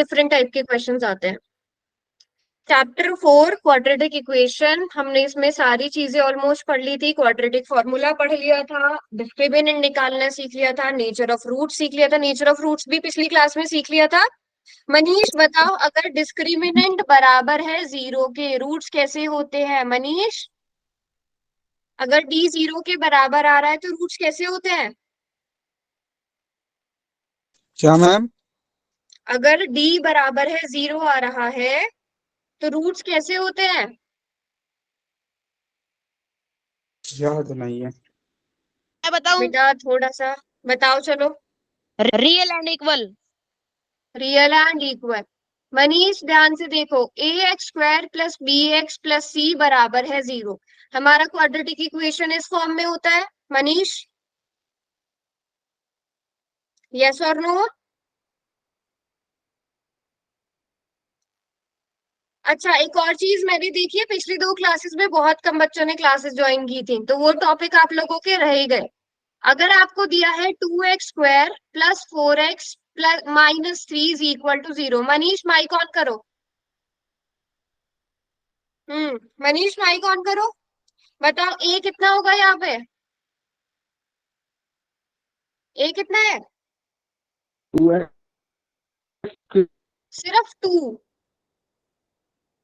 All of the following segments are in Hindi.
डिफरेंट टाइप के क्वेश्चंस आते हैं। चैप्टर 4 क्वाड्रेटिक इक्वेशन, हमने इसमें सारी चीजें ऑलमोस्ट पढ़ ली थी। क्वाड्रेटिक फॉर्मूला पढ़ लिया था, डिस्क्रिमिनेंट निकालना सीख लिया था, नेचर ऑफ रूट सीख लिया था। नेचर ऑफ रूट्स भी पिछली क्लास में सीख लिया था। मनीष बताओ, अगर डिस्क्रिमिनेंट बराबर है जीरो के, रूट्स कैसे होते हैं मनीष? अगर डी जीरो के बराबर आ रहा है तो रूट्स कैसे होते हैं? क्या मैम? अगर डी बराबर है जीरो आ रहा है तो रूट्स कैसे होते हैं? याद नहीं है। मैं बताऊं? बेटा थोड़ा सा बताओ, चलो। Real and equal. Real and equal. Manish ध्यान से देखो, a x square plus b x plus c बराबर है जीरो। हमारा क्वाड्रेटिक इक्वेशन इस फॉर्म में होता है मनीष, यस और नो? अच्छा, एक और चीज मैंने देखी है, पिछली दो क्लासेस में बहुत कम बच्चों ने क्लासेस ज्वाइन की थी, तो वो टॉपिक आप लोगों के रह ही गए। अगर आपको दिया है 2x square plus 4x plus minus 3 is equal to zero, Manish mike on करो। मनीष माइक ऑन करो। बताओ ए कितना होगा यहाँ पे? ए कितना है? 2x। सिर्फ 2।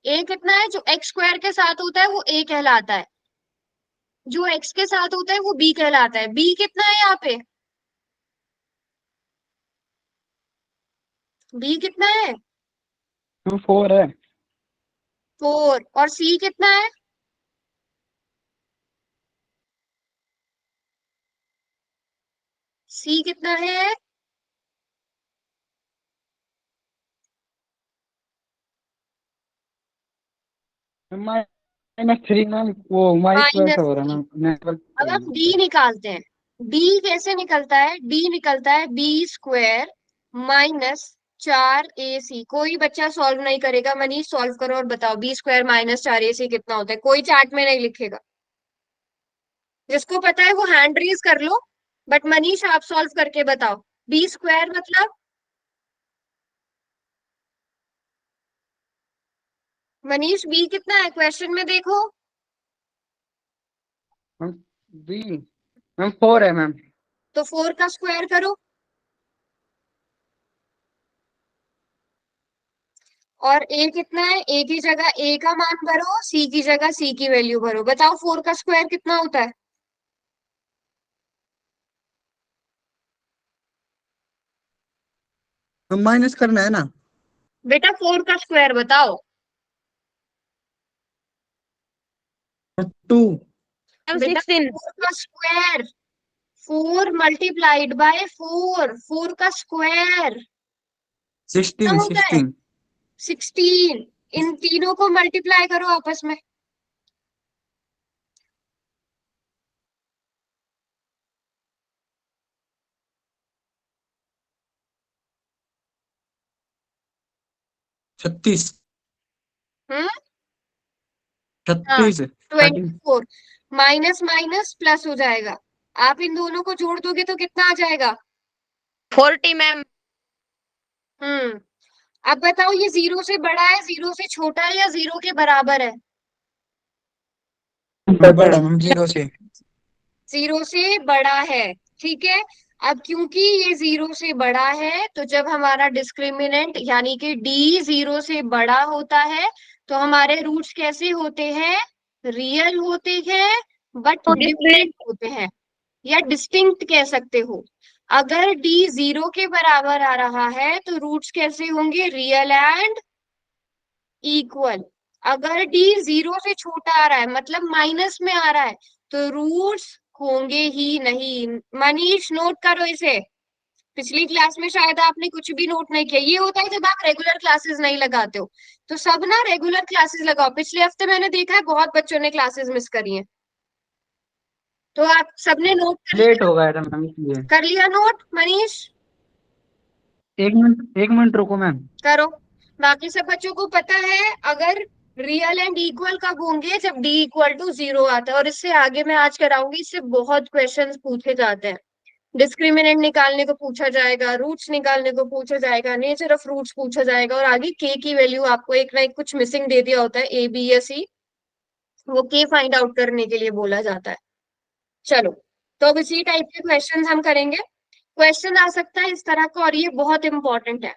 ए कितना है? जो एक्स स्क्वायर के साथ होता है वो ए कहलाता है, जो एक्स के साथ होता है वो बी कहलाता है। बी कितना है यहाँ पे? बी कितना है? 4 है। 4। और सी कितना है? सी कितना है? -3 मैम, वो माइक वैसा हो रहा है -3। मैम, नेटवर्क अब सही हम नहीं। डी निकालते हैं। डी कैसे निकलता है? डी निकलता है बी स्क्वायर माइनस 4ac। कोई बच्चा सॉल्व नहीं करेगा, मनीष सॉल्व करो और बताओ बी स्क्वायर माइनस 4ac कितना होता है। कोई चार्ट में नहीं लिखेगा, जिसको पता है वो हैंड रेज कर लो, बट मनीष आप सॉल्व करके बताओ। बी स्क्वायर मतलब, मनीष बी कितना है क्वेश्चन में देखो। मैम बी, मैम 4 है मैम। तो 4 का स्क्वायर करो। और ए कितना है? ए की जगह ए का मान भरो, सी की जगह सी की वैल्यू भरो। बताओ 4 का स्क्वायर कितना होता है? माइनस करना है ना। बेटा 4 का स्क्वायर बताओ। 2। बेटा 16। 4 का स्क्वायर, 4 मल्टीप्लाइड बाय 4, 4 का स्क्वायर कितना 16 होता है? 16। 16। इन तीनों को मल्टीप्लाई करो आपस में। छत्तीस। हम्म। हाँ, 36। 24। माइनस माइनस प्लस हो जाएगा, आप इन दोनों को जोड़ दोगे तो कितना आ जाएगा? 40 मैम। अब बताओ, ये जीरो से बड़ा है, जीरो से छोटा है, या जीरो के बराबर है? बड़ा मैम, 0 से। जीरो से बड़ा है, ठीक है। अब क्योंकि ये जीरो से बड़ा है, तो जब हमारा डिस्क्रिमिनेंट यानी कि डी जीरो से बड़ा होता है तो हमारे रूट्स कैसे होते हैं? रियल होते हैं, बट तो डिफरेंट होते हैं, या डिस्टिंक्ट कह सकते हो। अगर डी जीरो के बराबर आ रहा है तो रूट्स कैसे होंगे? Real and equal. अगर डी जीरो से छोटा आ रहा है, मतलब माइनस में आ रहा है, तो रूट्स होंगे ही नहीं। मनीष नोट करो इसे, पिछली क्लास में शायद आपने कुछ भी नोट नहीं किया। ये होता है जब आप रेगुलर क्लासेस नहीं लगाते हो। तो सब ना रेगुलर क्लासेस लगाओ। पिछले हफ्ते मैंने देखा है बहुत बच्चों ने क्लासेस मिस करी हैं, तो आप सबने नोट कर लेट लिया? हो गया था मैम इसलिए। कर लिया नोट मनीष? 1 मिनट, 1 मिनट रुको मैम। करो। बाकी सब बच्चों को पता है, अगर रियल एंड इक्वल कब होंगे? जब डी इक्वल टू जीरो आता है। और इससे आगे मैं आज कराऊंगी, इससे बहुत क्वेश्चंस पूछे जाते हैं। डिस्क्रिमिनेंट निकालने को पूछा जाएगा, रूट्स निकालने को पूछा जाएगा, नेचर ऑफ रूट्स पूछा जाएगा, और आगे के की वैल्यू आपको एक ना एक कुछ मिसिंग दे दिया होता है, ए बी या सी, वो के फाइंड आउट करने के लिए बोला जाता है। चलो, तो अब इसी टाइप के क्वेश्चन हम करेंगे। क्वेश्चन आ सकता है इस तरह का, और ये बहुत इंपॉर्टेंट है।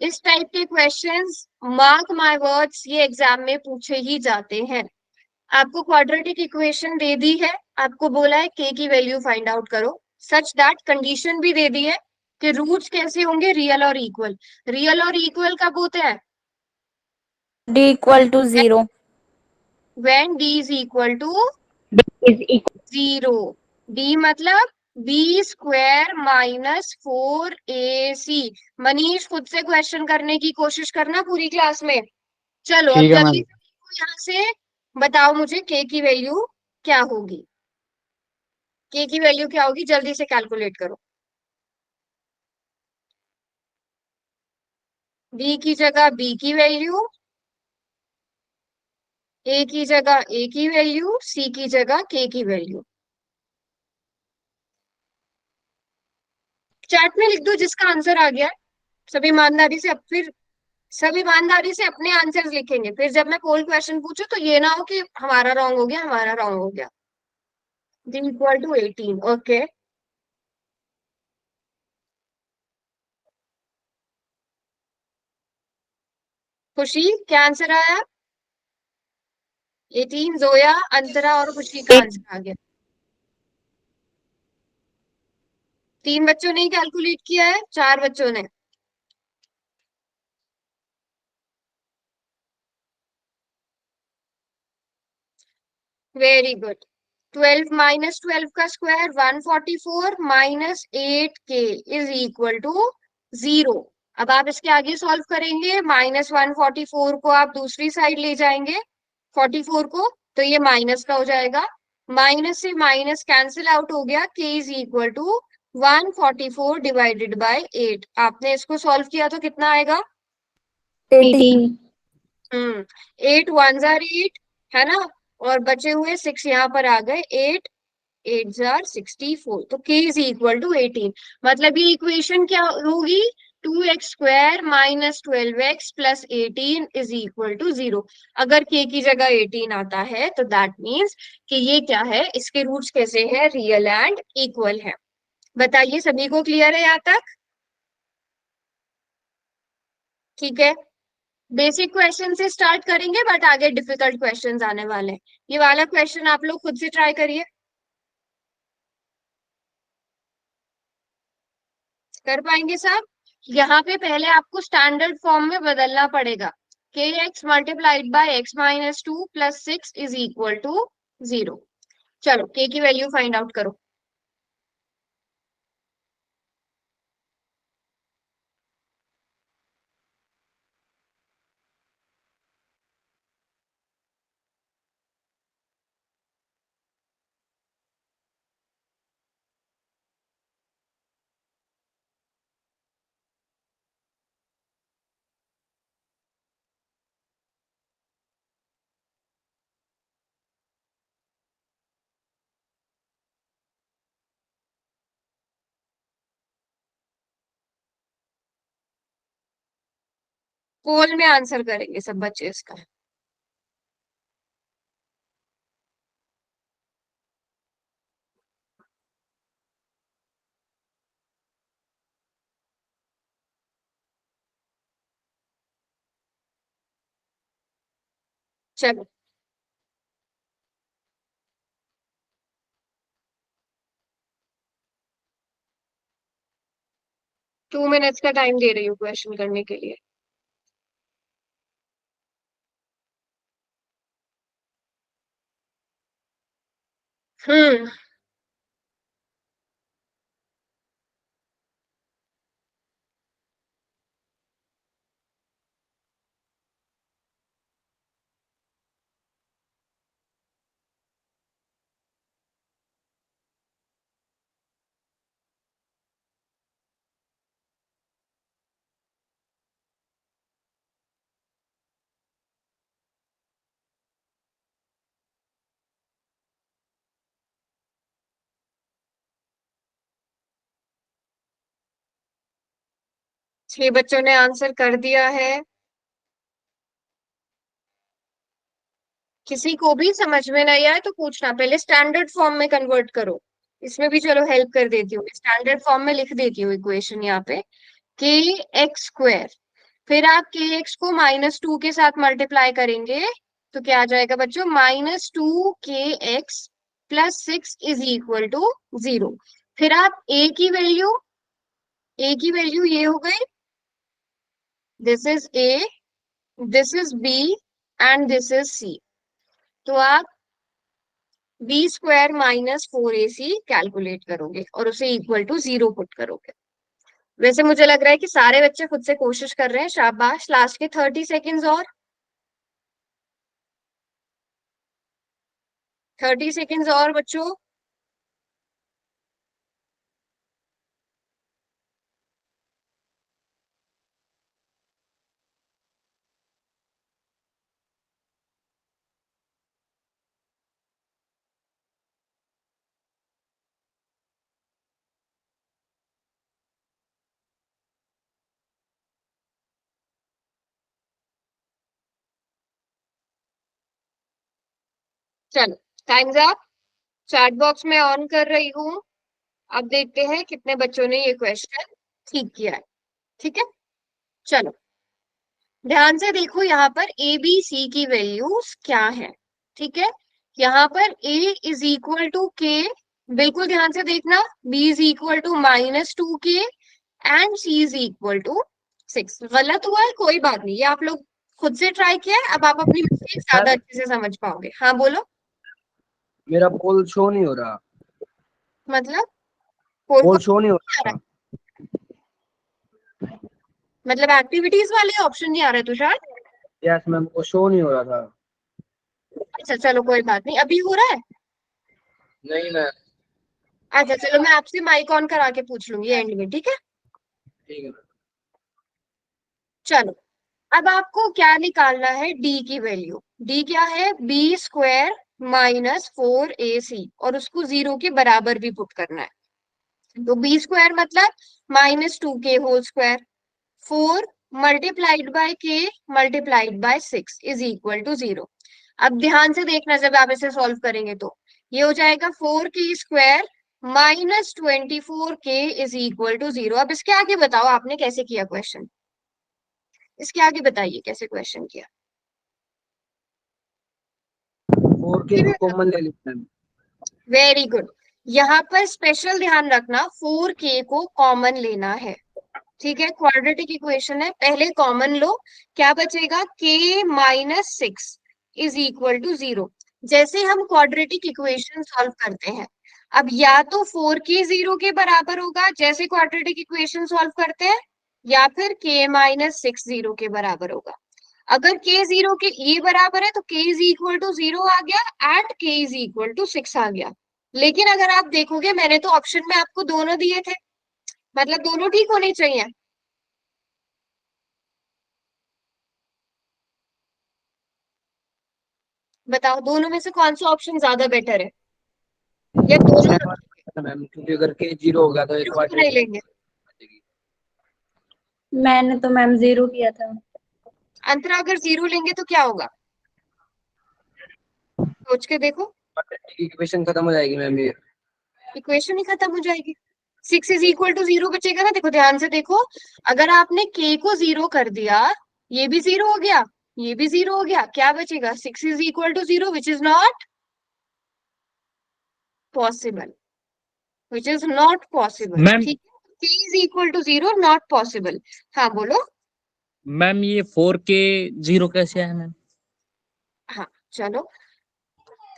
इस टाइप के क्वेश्चंस, मार्क माय वर्ड्स, ये एग्जाम में पूछे ही जाते हैं। आपको क्वाड्रेटिक इक्वेशन दे दी है, आपको बोला है के की वैल्यू फाइंड आउट करो, सच दैट कंडीशन भी दे दी है कि रूट्स कैसे होंगे, रियल और इक्वल। रियल और इक्वल कब होते हैं? D equal to 0. When D is equal to is equal. 0। D मतलब b square minus 4ac। Manish, खुद से क्वेश्चन करने की कोशिश करना पूरी क्लास में। चलो, अब ठीक है जल्दी मैम। से यहाँ से बताओ मुझे के की वैल्यू क्या होगी। के की वैल्यू क्या होगी, जल्दी से कैलकुलेट करो। बी की जगह बी की वैल्यू, ए की जगह ए की वैल्यू, सी की जगह के की वैल्यू। चैट में लिख दो जिसका आंसर आ गया है। सभी ईमानदारी से, अब फिर सब ईमानदारी से अपने आंसर्स लिखेंगे, फिर जब मैं पोल क्वेश्चन पूछू तो ये ना हो कि हमारा रॉन्ग हो गया, हमारा रॉन्ग हो गया। D equal to 18, okay. Khushi, क्या आंसर आया? 18। जोया, अंतरा और खुशी का आंसर आ गया। 3 बच्चों ने ही कैलकुलेट किया है, 4 बच्चों ने। Very good. 12 माइनस 12 का square 144 minus 8k is equal to 0। अब आप इसके आगे सॉल्व करेंगे, माइनस 144 को आप दूसरी साइड ले जाएंगे, 44 को, तो ये माइनस का हो जाएगा। माइनस से माइनस कैंसिल आउट हो गया, k is equal to 144 divided by 8। आपने इसको सॉल्व किया तो कितना आएगा? 18. 8 1 जार 8, है ना, और बचे हुए 6 यहाँ पर आ गए। 8 8 जार 64, तो k इज इक्वल टू 18। मतलब ये इक्वेशन क्या होगी? 2x square minus 12x plus 18 is equal to 0। अगर k की जगह 18 आता है तो दैट मीन्स कि ये क्या है, इसके रूट्स कैसे हैं, रियल एंड इक्वल है। बताइए, सभी को क्लियर है यहाँ तक? ठीक है, बेसिक क्वेश्चन से स्टार्ट करेंगे, बट आगे डिफिकल्ट क्वेश्चंस आने वाले हैं। ये वाला क्वेश्चन आप लोग खुद से ट्राई करिए। कर पाएंगे सब? यहाँ पे पहले आपको स्टैंडर्ड फॉर्म में बदलना पड़ेगा। K x multiplied by x minus 2 plus 6 is equal to 0। चलो, के की वैल्यू फाइंड आउट करो। पोल में आंसर करेंगे सब बच्चे इसका। चलो, 2 मिनट्स का टाइम दे रही हूँ क्वेश्चन करने के लिए। हम्म 6 बच्चों ने आंसर कर दिया है। किसी को भी समझ में नहीं आए तो पूछना, पहले स्टैंडर्ड फॉर्म में कन्वर्ट करो। इसमें भी चलो हेल्प कर देती हूँ, स्टैंडर्ड फॉर्म में लिख देती हूँ इक्वेशन यहाँ पे, के एक्स स्क्वायर, फिर आप के एक्स को -2 के साथ मल्टीप्लाई करेंगे तो क्या आ जाएगा बच्चों, -2 k x plus 6 is equal to 0। फिर आप ए की वैल्यू ये हो गई, this is A, this is B and this is C. तो आप बी स्क्वायर -4ac कैलकुलेट करोगे और उसे इक्वल टू 0 पुट करोगे। वैसे मुझे लग रहा है कि सारे बच्चे खुद से कोशिश कर रहे हैं, शाबाश। लास्ट के 30 सेकेंड्स और 30 सेकेंड्स और बच्चों। चलो टाइम्स अप। चैट बॉक्स में ऑन कर रही हूँ। अब देखते हैं कितने बच्चों ने ये क्वेश्चन ठीक किया है। ठीक है, चलो ध्यान से देखो, यहाँ पर ए बी सी की वैल्यूज क्या है। ठीक है, यहाँ पर ए इज इक्वल टू के, बिल्कुल ध्यान से देखना, B is equal to -2k and C is equal to 6। गलत हुआ है कोई बात नहीं, ये आप लोग खुद से ट्राई किया है, अब आप अपनी मिस्टेक ज्यादा अच्छे से समझ पाओगे। हाँ बोलो। मेरा पोल शो नहीं हो रहा, मतलब पोल पोल को शो नहीं हो आ रहा रहा। है, मतलब एक्टिविटीज वाले ऑप्शन नहीं आ रहे तुषार? यस मैम, वो शो नहीं हो रहा था। अच्छा चलो कोई बात नहीं, अभी हो रहा है? नहीं मैम। अच्छा चलो मैं आपसे माइक ऑन करा के पूछ लूंगी एंड में, ठीक है? ठीक है। चलो अब आपको क्या निकालना है, डी की वैल्यू। डी क्या है, बी स्क्वायर -4ac, और उसको 0 के बराबर भी पुट करना है। तो बी स्क्वायर मतलब -2k whole square, 4 multiplied by k multiplied by 6 is equal to 0। अब ध्यान से देखना, जब आप इसे सॉल्व करेंगे तो ये हो जाएगा 4k square -24k is equal to 0। अब इसके आगे बताओ आपने कैसे किया क्वेश्चन, इसके आगे बताइए कैसे क्वेश्चन किया। 4k को कॉमन ले लेते हैं। Very good. यहाँ पर स्पेशल ध्यान रखना, 4k को कॉमन लेना है। ठीक है, क्वाड्रेटिक इक्वेशन है, पहले कॉमन लो। क्या बचेगा, k -6 इज इक्वल टू 0। जैसे हम क्वाड्रेटिक इक्वेशन सॉल्व करते हैं, अब या तो 4k 0 के बराबर होगा जैसे क्वाड्रेटिक इक्वेशन सॉल्व करते हैं, या फिर k -6 0 के बराबर होगा। अगर k 0 के ये बराबर है तो k इज इक्वल टू 0 आ गया and k is equal to 6 आ गया। लेकिन अगर आप देखोगे, मैंने तो ऑप्शन में आपको दोनों दिए थे, मतलब दोनों ठीक होने चाहिए। बताओ दोनों में से कौन सा ऑप्शन ज्यादा बेटर है, या दोनों मैम क्योंकि अगर k 0 हो गया तो एक क्यों नहीं लेंगे? मैंने तो मैम 0 किया था। अंतरा अगर 0 लेंगे तो क्या होगा, सोच के देखो। इक्वेशन खत्म हो जाएगी मैम, ये इक्वेशन ही खत्म हो जाएगी। 6 इज इक्वल टू 0 बचेगा ना। देखो ध्यान से देखो, अगर आपने k को 0 कर दिया, ये भी 0 हो गया, ये भी 0 हो गया, क्या बचेगा, 6 is equal to 0 which is not possible, which is not possible. Ma'am ठीक है, k is equal to 0 not possible. हाँ बोलो। मैम ये 4k 0 कैसे है मैम? हाँ चलो,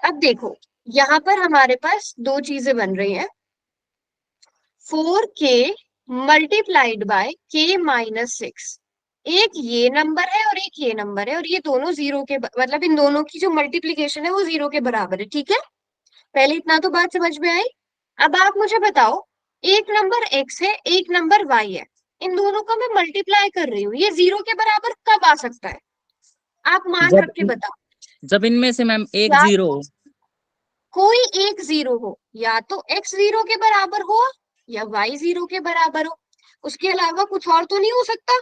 अब देखो यहाँ पर हमारे पास दो चीजें बन रही हैं, 4k मल्टीप्लाइड बाय k -6। एक ये नंबर है और एक ये नंबर है, और ये दोनों 0 के मतलब इन दोनों की जो मल्टीप्लीकेशन है वो 0 के बराबर है। ठीक है, पहले इतना तो बात समझ में आई। अब आप मुझे बताओ, एक नंबर x है, एक नंबर y है, इन दोनों को मैं मल्टीप्लाई कर रही हूँ, ये 0 के बराबर कब आ सकता है? आप मान जब रख के बताओ। जब इनमें से मैम एक या 0 कोई एक 0 हो, या तो x 0 के बराबर हो या y 0 के बराबर हो। उसके अलावा कुछ और तो नहीं हो सकता,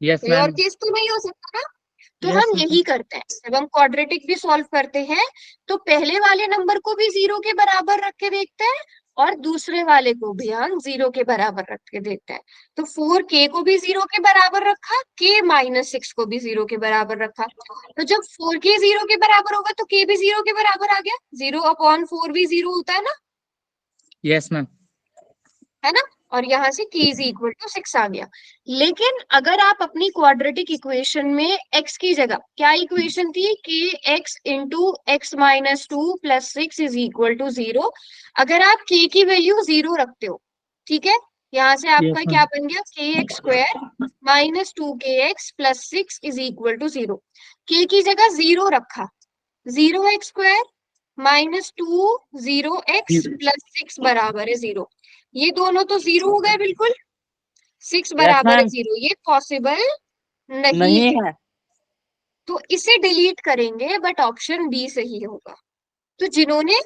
यस कोई और मैम। केस तो नहीं हो सकता ना। तो यस हम यही करते हैं, जब हम क्वाड्रेटिक भी सॉल्व करते हैं तो पहले वाले नंबर को भी 0 के बराबर रख के देखते हैं और दूसरे वाले को भी हम 0 के बराबर रख के देखते हैं। तो 4k को भी 0 के बराबर रखा, k-6 को भी 0 के बराबर रखा। तो जब 4k 0 के बराबर होगा तो k भी 0 के बराबर आ गया, 0/4 भी 0 होता है ना, यस मैम। है ना। और यहां से k इज इक्वल टू 6 आ गया। लेकिन अगर आप अपनी क्वाड्रेटिक इक्वेशन में x की जगह, क्या इक्वेशन थी, kx into x-2 plus 6 is equal to 0, अगर आप k की वैल्यू 0 रखते हो, ठीक है, यहाँ से आपका यस क्या मैम। बन गया, kx square minus 2kx plus 6 is equal to 0। k की जगह 0 रखा, 0x square minus 2 0x plus 6 बराबर है 0। ये दोनों तो 0 हो गए बिल्कुल, 6 यस बराबर है मैम। 0, ये पॉसिबल नहीं नहीं है। है। तो इसे डिलीट करेंगे, बट ऑप्शन बी सही होगा। तो जिन्होंने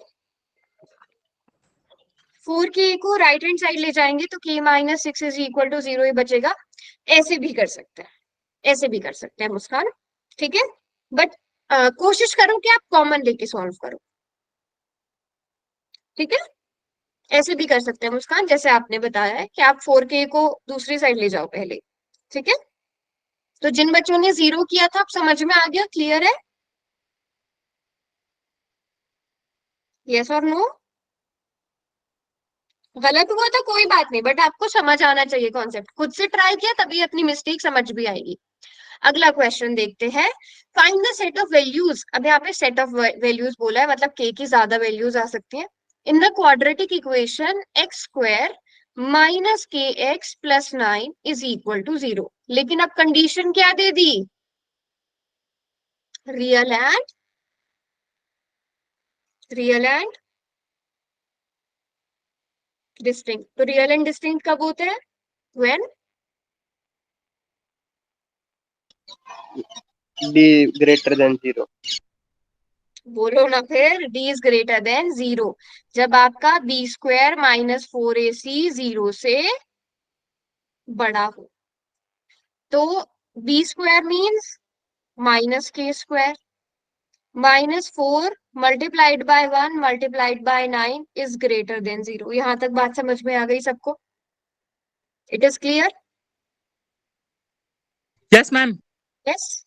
4k को राइट हैंड साइड ले जाएंगे तो k-6 इज इक्वल टू 0 ही बचेगा। ऐसे भी कर सकते हैं, ऐसे भी कर सकते हैं मुस्कान, ठीक है। बट कोशिश करो कि आप कॉमन लेके सॉल्व करो, ठीक है। ऐसे भी कर सकते हैं मुस्कान, जैसे आपने बताया है कि आप 4k को दूसरी साइड ले जाओ पहले, ठीक है। तो जिन बच्चों ने 0 किया था, आप समझ में आ गया, क्लियर है, यस और नो। गलत हुआ तो कोई बात नहीं, बट आपको समझ आना चाहिए कॉन्सेप्ट, खुद से ट्राई किया तभी अपनी मिस्टेक समझ भी आएगी। अगला क्वेश्चन देखते हैं, find the set of values. अब यहाँ पे सेट ऑफ वैल्यूज बोला है, मतलब k की ज्यादा वैल्यूज आ सकती हैं in the quadratic equation x square minus kx plus 9 is equal to 0। लेकिन अब कंडीशन क्या दे दी, रियल एंड डिस्टिंक्ट। तो रियल एंड डिस्टिंक्ट कब होते हैं, व्हेन d greater than 0. बोलो ना फिर, d इज ग्रेटर देन 0, जब आपका b स्क्वायर माइनस 4ac 0 से बड़ा हो। तो b square means minus k square minus 4 multiplied bye 1 multiplied by 9 is greater than 0। यहां तक बात समझ में आ गई सबको, it is clear, yes ma'am. Yes.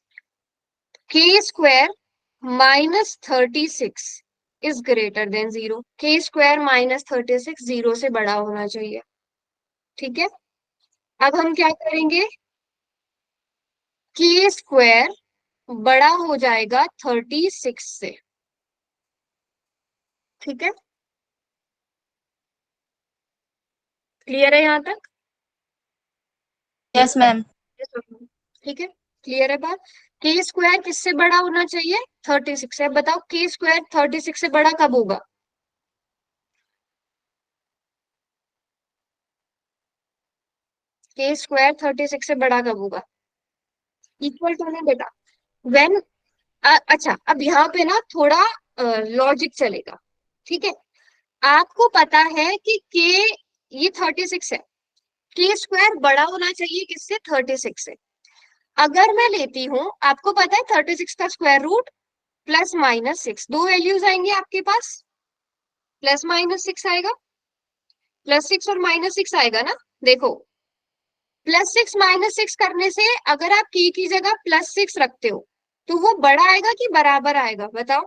k square minus 36 is greater than 0, k square minus 36 0 से बड़ा होना चाहिए, ठीक है। अब हम क्या करेंगे, k स्क्वायर बड़ा हो जाएगा 36 से, ठीक है, क्लियर है यहाँ तक, यस मैम। ठीक है, क्लियर है बात। k स्क्वायर किससे बड़ा होना चाहिए, 36 से। बताओ k स्क्वायर 36 से बड़ा कब होगा, k स्क्वायर 36 से बड़ा कब होगा, इक्वल टू में बेटा, व्हेन अच्छा, अब यहाँ पे ना थोड़ा लॉजिक चलेगा, ठीक है। आपको पता है कि k ये 36 है, k स्क्वायर बड़ा होना चाहिए किससे, 36 से। अगर मैं लेती हूँ, आपको पता है 36 का स्क्वायर रूट प्लस माइनस 6, दो वैल्यूज आएंगे आपके पास, प्लस माइनस 6 आएगा, प्लस 6 और माइनस 6 आएगा ना। देखो, प्लस 6 माइनस 6 करने से अगर आप की जगह प्लस 6 रखते हो तो वो बड़ा आएगा कि बराबर आएगा, बताओ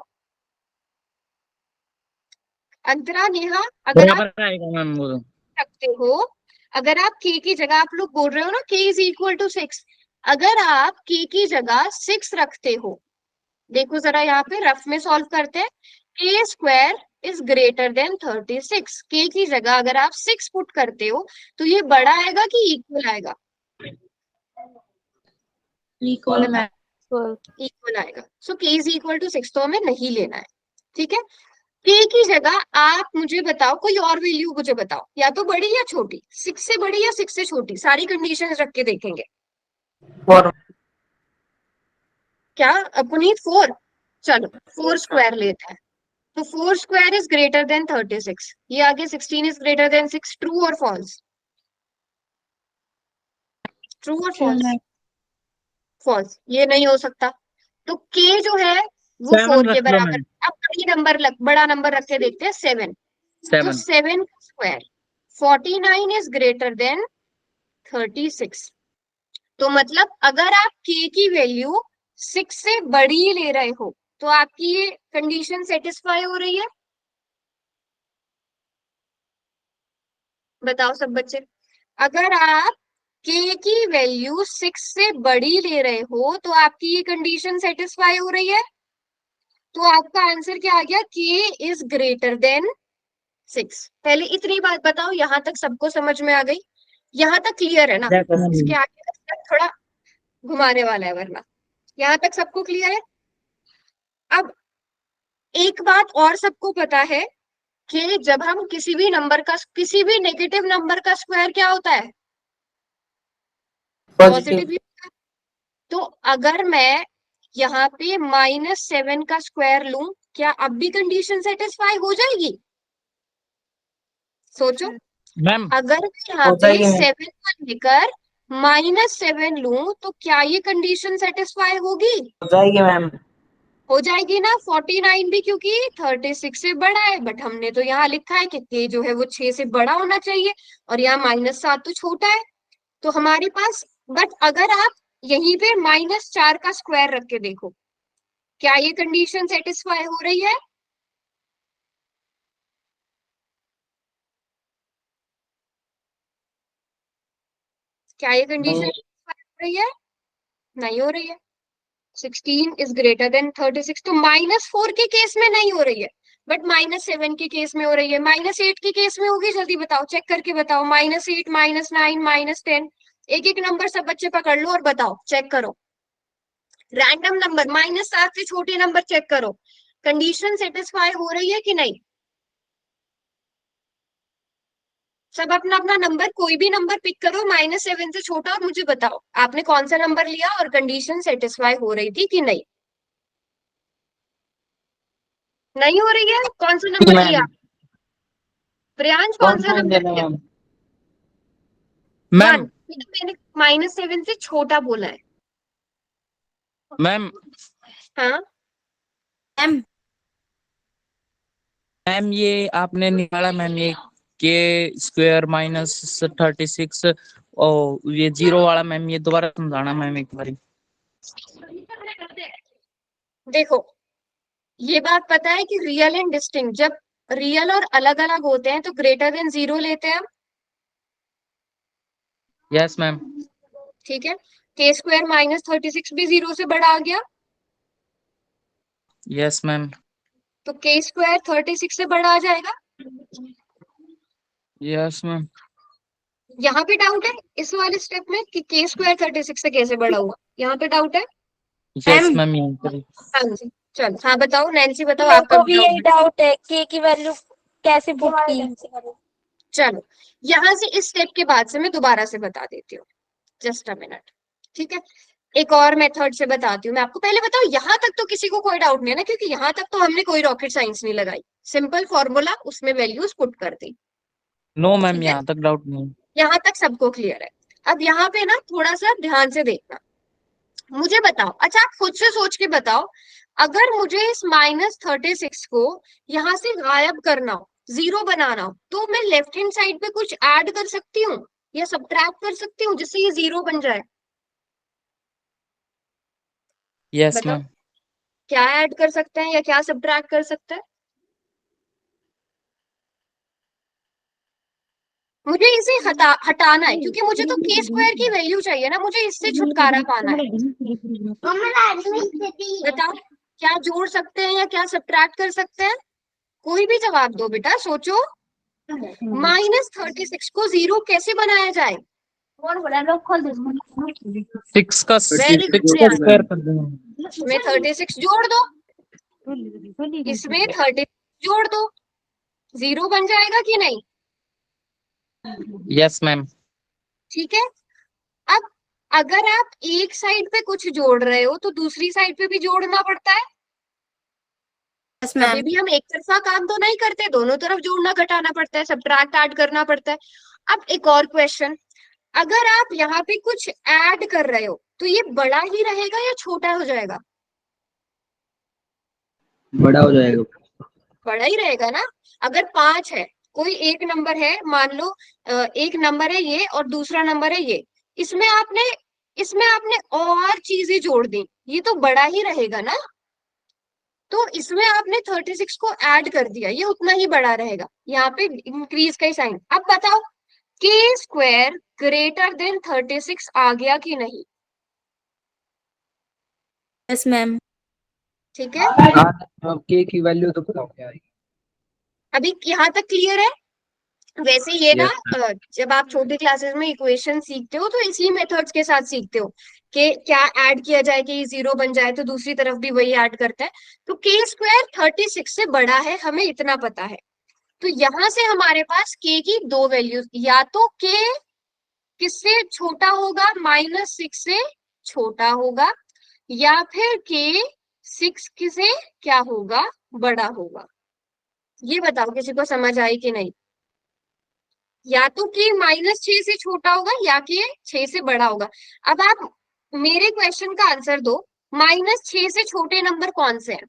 अंतरा नेहा। अगर आप बराबर आएगा मैम वो तो। रखते हो, अगर आप k की जगह, आप लोग बोल रहे हो ना k इज इक्वल टू 6, अगर आप k की जगह 6 रखते हो, देखो जरा यहाँ पे रफ में सॉल्व करते हैं, k square is greater than 36, k की जगह अगर आप 6 पुट करते हो तो ये बड़ा आएगा कि इक्वल आएगा, इक्वल मैम। इक्वल आएगा। सो k इज इक्वल टू 6 तो हमें नहीं लेना है, ठीक है। k की जगह आप मुझे बताओ, कोई और वैल्यू मुझे बताओ, या तो बड़ी या छोटी, 6 से बड़ी या 6 से छोटी, सारी कंडीशन रख के देखेंगे। 4 क्या पुनीत 4, चलो 4 स्क्वायर लेते हैं। तो 4 स्क्वायर इज ग्रेटर देन 36, ये आगे 16 इज ग्रेटर देन 6, ट्रू और फॉल्स, ट्रू और फॉल्स? फॉल्स, ये नहीं हो सकता। तो के जो है वो 7 4 के रख लो बराबर। मैम। अब बड़ा नंबर रख के देखते हैं 7। तो 7। 7 का स्क्वायर 49 इज ग्रेटर देन 36। तो मतलब अगर आप के की वैल्यू 6 से बड़ी ले रहे हो तो आपकी ये कंडीशन सेटिस्फाई हो रही है? बताओ सब बच्चे। अगर आप के की वैल्यू 6 से बड़ी ले रहे हो तो आपकी ये कंडीशन सेटिस्फाई हो रही है? तो आपका आंसर क्या आ गया? के इज ग्रेटर देन 6। पहले इतनी बात बताओ, यहां तक सबको समझ में आ गई? यहां तक क्लियर है ना? Yes, ma'am. इसके आगे का step थोड़ा घुमाने वाला है वरना। यहां तक सबको क्लियर है? अब एक बात और सबको पता है कि जब हम किसी भी नेगेटिव नंबर का स्क्वायर क्या होता है? पॉजिटिव। तो अगर मैं यहाँ पे -7 का स्क्वायर लूं, क्या अब भी कंडीशन सेटिस्फाई हो जाएगी? सोचो। मैम अगर मैं यहाँ पे 7 को लेकर -7 लूं तो क्या ये कंडीशन सेटिस्फाई होगी? हो जाएगी मैम। हो जाएगी ना। 49 भी क्योंकि 36 से बड़ा है, बट हमने तो यहाँ लिखा है कि के जो है वो 6 से बड़ा होना चाहिए और यहाँ -7 तो छोटा है। तो हमारे पास, बट अगर आप यहीं पे -4 का स्क्वायर रख के देखो, क्या ये कंडीशन सेटिस्फाई हो रही है? क्या ये कंडीशन सेटिस्फाई हो रही है? नहीं हो रही है। 16 इज ग्रेटर देन 36। तो -4 के केस में नहीं हो रही है, बट -7 के केस में हो रही है। -8 के केस में होगी? जल्दी बताओ, चेक करके बताओ। -8, -9, -10, एक एक नंबर सब बच्चे पकड़ लो और बताओ, चेक करो। रैंडम नंबर -7 से छोटे नंबर चेक करो, कंडीशन सेटिस्फाई हो रही है कि नहीं? सब अपना अपना नंबर, कोई भी नंबर पिक करो -7 से छोटा और मुझे बताओ आपने कौन सा नंबर लिया और कंडीशन सेटिस्फाई हो रही थी कि नहीं? नहीं हो रही है? कौन सा नंबर लिया? प्रियांश कौन सा नंबर लिया? मैम 1। ये तो मैंने -7 से छोटा बोला है। मैम हाँ मैम ये आपने निकाला मैम, ये के स्क्वायर -36 और ये 0 वाला मैम, ये दोबारा समझाना मैम एक बारी। देखो, ये बात पता है कि रियल एंड डिस्टिंक्ट, जब रियल और अलग अलग होते हैं तो ग्रेटर देन 0 लेते हैं हम। Yes ma'am. ठीक है। के स्क्वायर -36 भी 0 से बड़ा आ गया, यस मैम। तो के स्क्वायर 36 से बड़ा आ जाएगा। Yes ma'am. यहाँ पे डाउट है इस वाले स्टेप में कि के स्क्वायर 36 से कैसे बड़ा हुआ? यहाँ पे डाउट है? यस मैम यहाँ पर। हाँ जी, चलो। हाँ बताओ नैन्सी, बताओ मेरे आपका को भी यही डाउट। डाउट है के की वैल्यू कैसे पुट की। चलो, यहाँ से इस स्टेप के बाद से मैं दोबारा से बता देती हूँ, जस्ट अ मिनट। ठीक है, एक और मेथड से बताती हूँ मैं आपको। पहले बताओ, यहाँ तक तो किसी को कोई डाउट नहीं है ना? क्योंकि यहाँ तक तो हमने कोई रॉकेट साइंस नहीं लगाई, सिंपल फॉर्मूला, उसमें वैल्यूज पुट कर दी। नो मैम ठीक है, यहाँ तक डाउट नहीं। यहाँ तक सबको क्लियर है? अब यहाँ पे ना थोड़ा सा ध्यान से देखना, मुझे बताओ। अच्छा, आप खुद से सोच के बताओ, अगर मुझे इस -36 को यहाँ से गायब करना हो, 0 बनाना हो, तो मैं लेफ्ट हैंड साइड पे कुछ ऐड कर सकती हूँ या सब्ट्रैक्ट कर सकती हूँ जिससे ये 0 बन जाए? यस बताओ, मैम। क्या ऐड कर सकते हैं या क्या सब्ट्रैक्ट कर सकते हैं? मुझे इसे हटाना है, क्योंकि मुझे तो के स्क्वायर की वैल्यू चाहिए ना, मुझे इससे छुटकारा पाना है। बताओ, क्या जोड़ सकते हैं या क्या सब्ट्रैक्ट कर सकते हैं? कोई भी जवाब दो बेटा, सोचो। -36 को 0 कैसे बनाया जाए? 6 का Very good, स्क्वायर कर देंगे। इसमें 36 जोड़ दो, इसमें 36 जोड़ दो, 0 बन जाएगा कि नहीं? Yes ma'am. ठीक है। अब अगर आप एक साइड पे कुछ जोड़ रहे हो तो दूसरी साइड पे भी जोड़ना पड़ता है। कभी भी हम एक तरफा काम तो नहीं करते, दोनों तरफ जोड़ना घटाना पड़ता है, सब्ट्रैक्ट ऐड करना पड़ता है। अब एक और क्वेश्चन, अगर आप यहाँ पे कुछ ऐड कर रहे हो तो ये बड़ा ही रहेगा या छोटा हो जाएगा? बड़ा हो जाएगा। बड़ा ही रहेगा ना। अगर 5 है, कोई एक नंबर है, मान लो एक नंबर है ये और दूसरा नंबर है ये, इसमें आपने और चीजें जोड़ दी, ये तो बड़ा ही रहेगा ना। तो इसमें आपने 36 को ऐड कर दिया, ये उतना ही बड़ा रहेगा, यहाँ पे इंक्रीज का ही साइन। अब बताओ के स्क्वायर ग्रेटर देन 36 आ गया कि नहीं? Yes ma'am. ठीक है, अब के की वैल्यू तो बताओ क्या आएगी। अभी यहाँ तक क्लियर है? वैसे ये ना Yes, जब आप छोटी क्लासेस में इक्वेशन सीखते हो तो इसी मेथड्स के साथ सीखते हो कि क्या ऐड किया जाए कि जीरो बन जाए, तो दूसरी तरफ भी वही ऐड करता है। तो के स्क्वायर 36 से बड़ा है, हमें इतना पता है। तो यहां से हमारे पास के की दो वैल्यूज, या तो के किससे छोटा होगा, -6 से छोटा होगा, या फिर के 6 से क्या होगा, बड़ा होगा। ये बताओ किसी को समझ आई कि नहीं? या तो कि -6 से छोटा होगा या कि 6 से बड़ा होगा। अब आप मेरे क्वेश्चन का आंसर दो, -6 से छोटे नंबर कौन से हैं?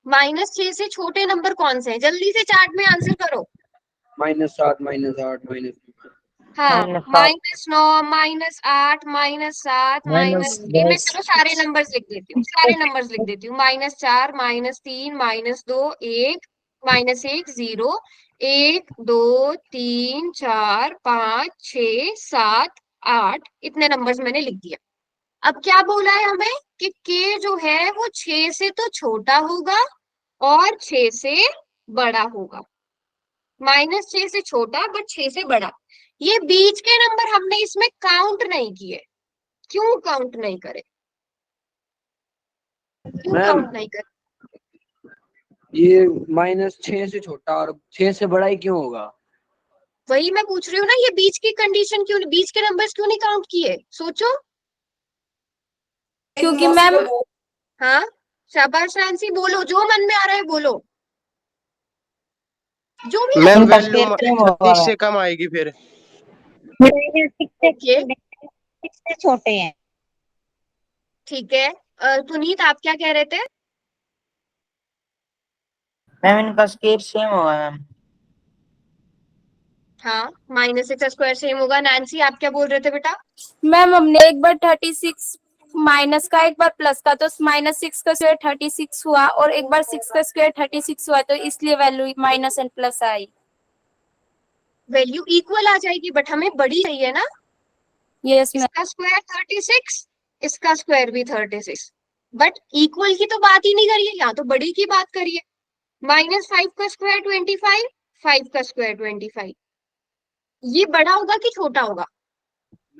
-6 से छोटे नंबर कौन से हैं? जल्दी से चार्ट में आंसर करो। -7 -8 -9। हाँ, -7 -9 -8 -7 ये मैं चलो सारे नंबर्स लिख देती हूँ, सारे नंबर्स लिख देती हूँ। -4 -3 -2 1 -1 0 1 2 3 4 5 6 7 8, इतने नंबर्स मैंने लिख दिया। अब क्या बोला है हमें कि के जो है वो 6 से तो छोटा होगा और 6 से बड़ा होगा। -6 से छोटा बट 6 से बड़ा। ये बीच के नंबर हमने इसमें काउंट नहीं किए। क्यों काउंट नहीं करे? क्यों मैम काउंट नहीं करे? ये -6 से छोटा और 6 से बड़ा ही क्यों होगा? वही मैं पूछ रही हूँ ना, ये बीच की कंडीशन क्यों, बीच के नंबर्स क्यों नहीं काउंट किए? सोचो। क्योंकि मैम हाँ, शाबाश नैन्सी, बोलो जो मन में आ रहा है, बोलो जो भी मैम आता है। वैल्यू 36 से कम आएगी फिर। ओके, से छोटे हैं। ठीक है। पुनीत आप क्या कह रहे थे? मैम इनका स्केप सेम होगा मैम। हाँ, -6 का स्क्वायर सेम होगा। नैन्सी आप क्या बोल रहे थे बेटा? मैम हमने एक बार 36 माइनस का, एक बार प्लस का, तो -6 का स्क्वायर 36 हुआ और एक बार 6 का स्क्वायर 36 हुआ, तो इसलिए वैल्यू माइनस एंड प्लस आई। वैल्यू इक्वल आ जाएगी बट हमें बड़ी चाहिए ना। Yes ma'am. इसका स्क्वायर 36, इसका स्क्वायर भी 36, बट इक्वल की तो बात ही नहीं करिए, यहाँ तो बड़ी की बात करिए। -5 का स्क्वायर 25, 5 का स्क्वायर 25, ये बड़ा होगा कि छोटा होगा?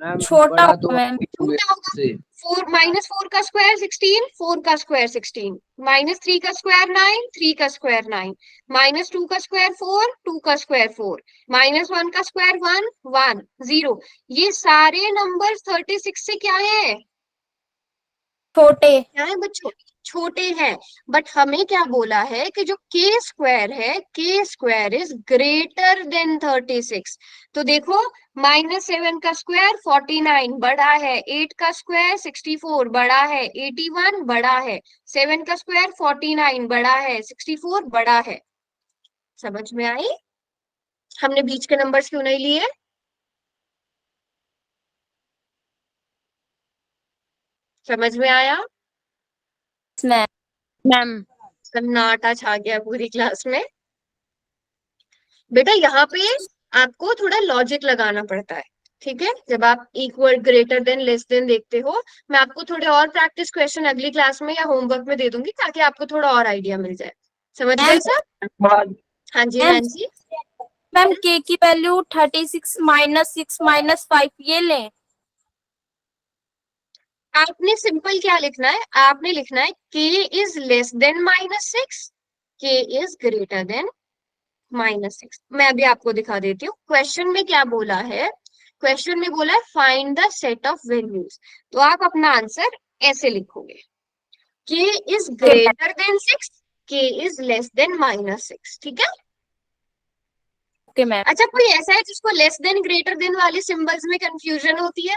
मैम छोटा बड़ा तो मैम। छोटा होगा। से 4 का स्क्वायर 16, 4 का स्क्वायर 16, -3 का स्क्वायर 9, 3 का स्क्वायर 9, -2 का स्क्वायर 4, 2 का स्क्वायर 4, -1 का स्क्वायर 1, 1 0। ये सारे नंबर 36 से क्या है? छोटे। क्या है बच्चों? छोटे हैं। बट हमें क्या बोला है कि जो के स्क्वायर है, के स्क्वायर इज ग्रेटर देन 36। तो देखो, -7 का स्क्वायर 49 बड़ा है, 8 का स्क्वायर 64 बड़ा है, 81 बड़ा है, 7 का स्क्वायर 49 बड़ा है, 64 बड़ा है। समझ में आई? हमने बीच के नंबर्स क्यों नहीं लिए? समझ में आया? मैम सन्नाटा छा गया पूरी क्लास में। बेटा यहाँ पे आपको थोड़ा लॉजिक लगाना पड़ता है, ठीक है? जब आप equal, greater than, less than देखते हो, मैं आपको थोड़े और प्रैक्टिस क्वेश्चन अगली क्लास में या होमवर्क में दे दूंगी ताकि आपको थोड़ा और आइडिया मिल जाए। समझ गए सब? हाँ जी मैम नैन्सी। मैम के की वैल्यू 36 -6 -5 ये लें। आपने सिंपल क्या लिखना है? आपने लिखना है के इज लेस देन -6, के इज ग्रेटर देन -6। मैं अभी आपको दिखा देती हूँ क्वेश्चन में क्या बोला है। क्वेश्चन में बोला है find the set of values. तो आप अपना आंसर ऐसे लिखोगे, के इज ग्रेटर देन 6, के इज लेस देन -6। ठीक है? Okay ma'am. अच्छा, कोई ऐसा है जिसको लेस देन ग्रेटर देन वाले सिंबल्स में कंफ्यूजन होती है?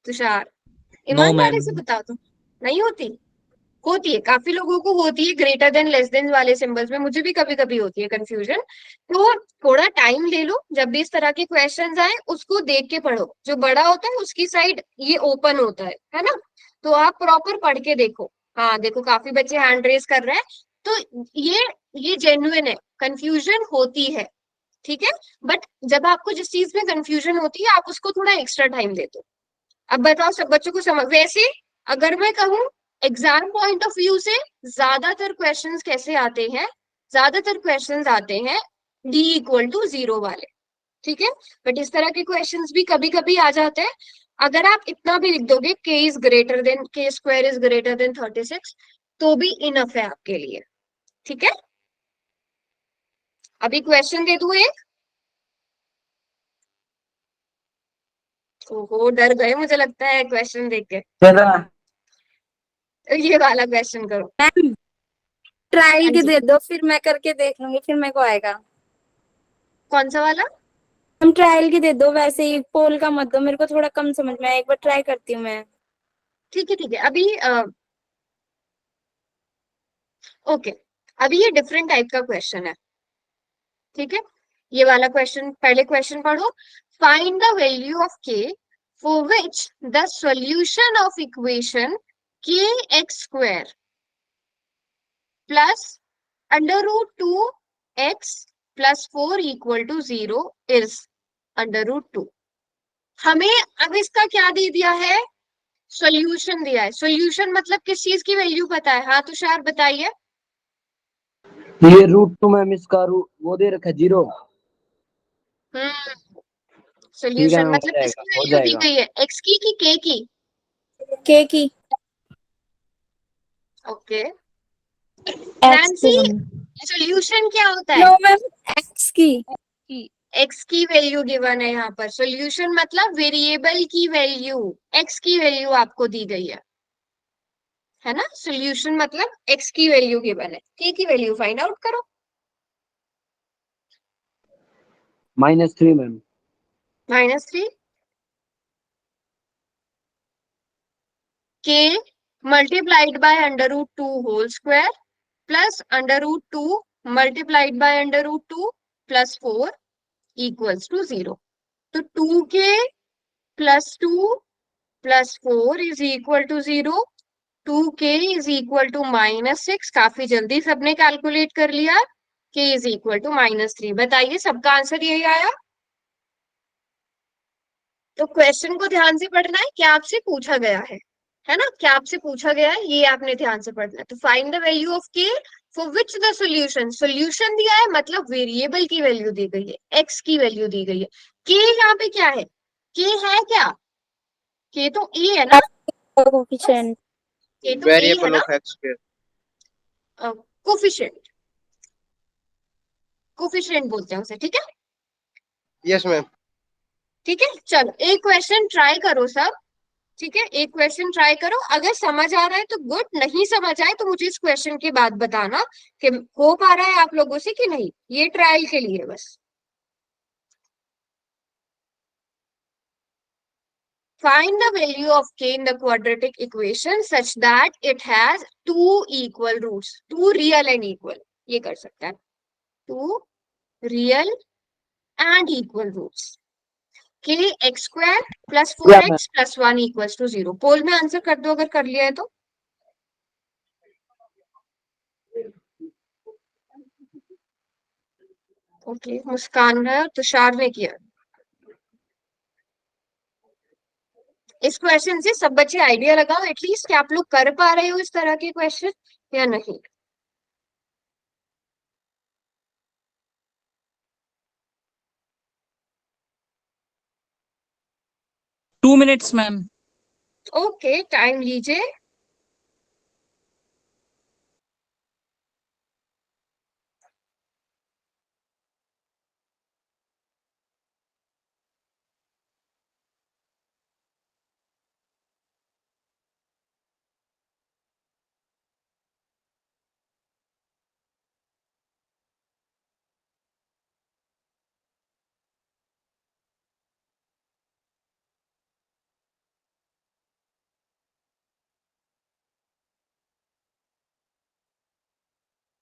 तुषार, नो ईमानदारी मैम। से बताओ तो। नहीं होती? होती है, काफी लोगों को होती है ग्रेटर देन लेस देन वाले सिंबल्स में, मुझे भी कभी कभी होती है कंफ्यूजन। तो थोड़ा टाइम ले लो, जब भी इस तरह के क्वेश्चंस आए उसको देख के पढ़ो, जो बड़ा होता है उसकी साइड ये ओपन होता है ना, तो आप प्रॉपर पढ़ के देखो। हाँ देखो, काफी बच्चे हैंड रेस कर रहे हैं, तो ये जेन्युइन है, कंफ्यूजन होती है, ठीक है। बट जब आपको जिस चीज में कंफ्यूजन होती है आप उसको थोड़ा एक्स्ट्रा टाइम दे दो। अब बताओ सब बच्चों को समझ, वैसे अगर मैं कहूँ एग्जाम पॉइंट ऑफ व्यू से ज्यादातर क्वेश्चंस कैसे आते हैं, ज्यादातर क्वेश्चंस आते हैं D=0 वाले, ठीक है। बट इस तरह के क्वेश्चंस भी कभी कभी आ जाते हैं। अगर आप इतना भी लिख दोगे k2 > 36 तो भी इनफ है आपके लिए, ठीक है। अभी क्वेश्चन दे दूं एक। ओहो, डर गए मुझे लगता है क्वेश्चन देख के। चलो ये वाला क्वेश्चन करो। मैम ट्रायल हाँ के जी, दे दो, फिर मैं करके देख लूंगी, फिर मेरे को आएगा। कौन सा वाला? हम ट्रायल के दे दो, वैसे ही पोल का मत दो, मेरे को थोड़ा कम समझ में आया, एक बार ट्राई करती हूँ मैं। ठीक है ठीक है, अभी ओके, अभी ये डिफरेंट टाइप का क्वेश्चन है, ठीक है। ये वाला क्वेश्चन, पहले क्वेश्चन पढ़ो। Find the value of k for which the solution of equation kx² plus √2x + 4 = 0 is √2। हमें अब इसका क्या दे दिया है? सॉल्यूशन दिया है। सॉल्यूशन मतलब किस चीज की वैल्यू पता है? हाँ तुषार बताइए। ये √2 मैम, इसका रूट वो दे रखा है 0। हम्म, ठीक है सॉल्यूशन मैम, मतलब किसकी हो वैल्यू दी जाएगा। गई है, x की कि k की? के की। ओके एक्स नैन्सी, की। सॉल्यूशन क्या होता नो है? मैम, एक्स की। x की वैल्यू गिवन है यहाँ पर। सॉल्यूशन मतलब वेरिएबल की वैल्यू, x की वैल्यू आपको दी गई है ना। सॉल्यूशन मतलब x की वैल्यू गिवन है, k की वैल्यू फाइंड आउट करो। -3 ma'am. -3 k multiplied by √2 whole square plus √2 multiplied by √2 + 4 = 0। तो 2k + 2 + 4 = 0। 2k = -6। काफी जल्दी सबने कैलकुलेट कर लिया। k = -3। बताइए सबका आंसर यही आया? तो क्वेश्चन को ध्यान से पढ़ना है, क्या आपसे पूछा गया है ना, क्या आपसे पूछा गया है ये आपने ध्यान से पढ़ना है। तो find the value of k for which the solution, solution दिया है मतलब वेरिएबल की वैल्यू दी गई है, x की वैल्यू दी गई है। k यहाँ पे क्या है? k है क्या? k तो a है ना, कोफिशिएंट। k तो a है वेरिएबल ना, ऑफ x²। कोफिशिएंट, कोफिशिएंट बोलते हैं उसे, ठीक है। Yes ma'am. ठीक है, चलो एक क्वेश्चन ट्राई करो सब, ठीक है। एक क्वेश्चन ट्राई करो, अगर समझ आ रहा है तो गुड, नहीं समझ आए तो मुझे इस क्वेश्चन के बाद बताना कि हो पा रहा है आप लोगों से कि नहीं। ये ट्रायल के लिए बस। Find the value of k in the quadratic equation such that it has 2 equal roots, 2 real and equal, ये कर सकता है, 2 real and equal roots. kx² + या मैम 4x + 1 = 0। पोल में आंसर कर दो अगर कर लिया है तो। ओके, मुस्कान है और तुषार ने किया। इस क्वेश्चन से सब बच्चे आइडिया लगाओ एटलीस्ट कि आप लोग कर पा रहे हो इस तरह के क्वेश्चन या नहीं। 2 minutes मैम। ओके, टाइम लीजिए।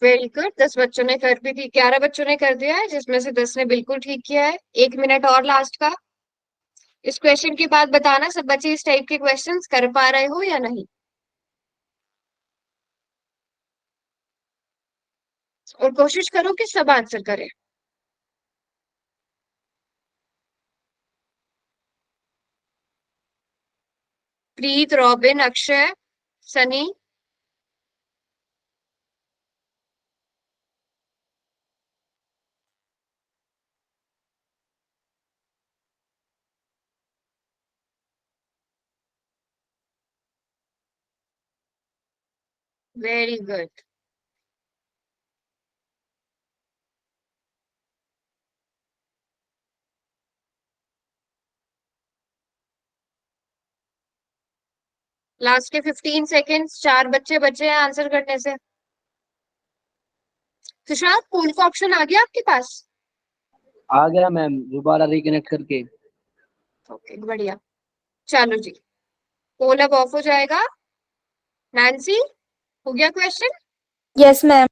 वेरी गुड, 10 बच्चों ने कर भी दी, 11 बच्चों ने कर दिया है, जिसमें से 10 ने बिल्कुल ठीक किया है। 1 मिनट और लास्ट का। इस क्वेश्चन के बाद बताना सब बच्चे इस टाइप के क्वेश्चंस कर पा रहे हो या नहीं, और कोशिश करो कि सब आंसर करें। Preet, Robin, Akshay, Sunny. Very good. Last के 15 सेकेंड्स, 4 बच्चे बचे हैं आंसर करने से। तुषार, पोल का ऑप्शन आ गया आपके पास? आ गया मैम, दोबारा रिकनेक्ट करके। ओके, बढ़िया। चलो जी, पोल अब ऑफ हो जाएगा। नैन्सी, हो गया क्वेश्चन? Yes ma'am.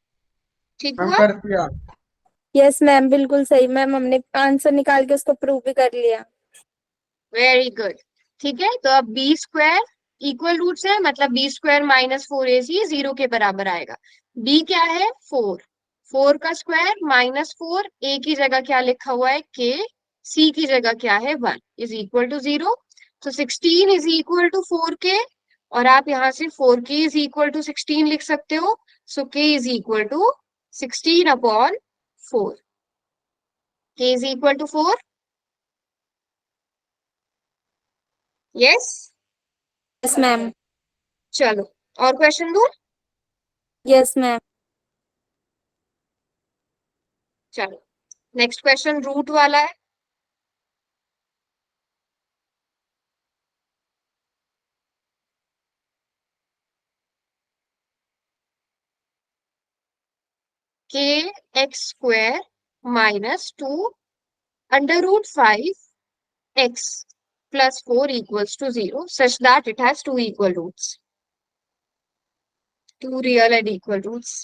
ठीक मैम हुआ? कर दिया। यस मैम, बिल्कुल सही मैम, हमने आंसर निकाल के उसको प्रूव भी कर लिया। Very good. ठीक है, तो अब बी स्क्वायर इक्वल रूट्स है, मतलब बी स्क्वायर माइनस 4ac 0 के बराबर आएगा। बी क्या है? 4। 4 का स्क्वायर माइनस 4, ए की जगह क्या लिखा हुआ है? के। सी की जगह क्या है? 1 इज इक्वल टू 0। तो 16 इज इक्वल टू 4k, और आप यहाँ से 4k इज इक्वल टू 16 लिख सकते हो। So k is equal to 16 upon 4। k is equal to 4। Yes. Yes ma'am. चलो, और क्वेश्चन दो। Yes ma'am. चलो, नेक्स्ट क्वेश्चन रूट वाला है। K x square minus 2 under root 5 x plus 4 equals to 0 such that it has two equal roots, two real and equal roots.